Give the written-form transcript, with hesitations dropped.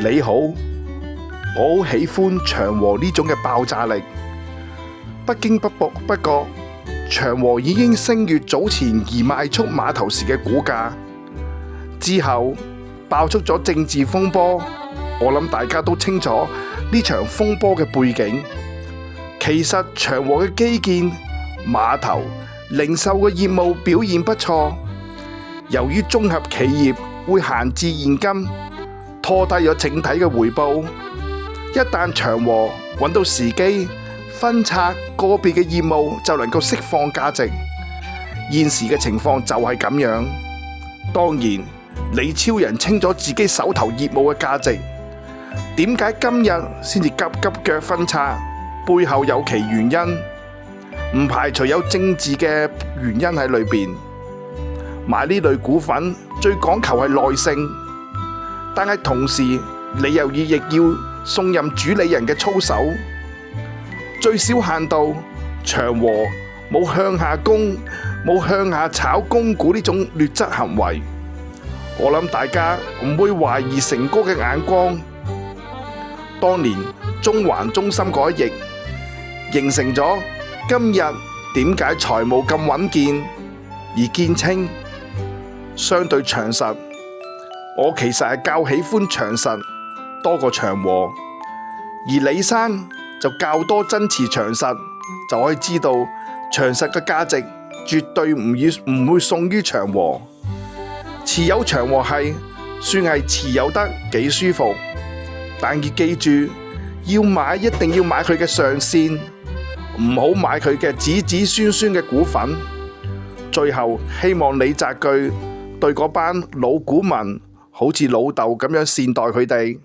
你好，我好喜歡長和呢種嘅爆炸力。不經不覺，長和已經升越早前宜賣出碼頭時嘅股價。之後爆出咗政治風波，我諗大家都清楚呢場風波嘅背景。其實長和嘅基建、碼頭、零售嘅業務表現不錯，由於綜合企業會閒置現金，拖低咗整體嘅回報。一旦長和揾到時機分拆個別嘅業務，就能夠釋放價值。現時嘅情況就係咁樣。當然，李超人清楚自己手頭業務嘅價值，點解今日先至急腳分拆？背後有其原因，唔排除有政治嘅原因喺裏邊。買呢類股份最講求係耐性，但係同時你又亦要信任主理人嘅操守。最少限度，長和冇向下攻、冇向下炒供股呢種劣質行為。我諗大家唔會懷疑成哥嘅眼光。當年中環中心嗰一役，形成咗今日點解財務咁穩健而見稱。相對長實，我其實係較喜歡長實多過長和，而李生就較多增持長實，就可以知道長實嘅價值絕對唔會遜於長和。持有長和係算係持有得幾舒服，但要記住，要買一定要買佢嘅上線，唔好買佢嘅子孫孫嘅股份。最後希望李澤钜對嗰班老股民好似老豆咁樣善待佢哋。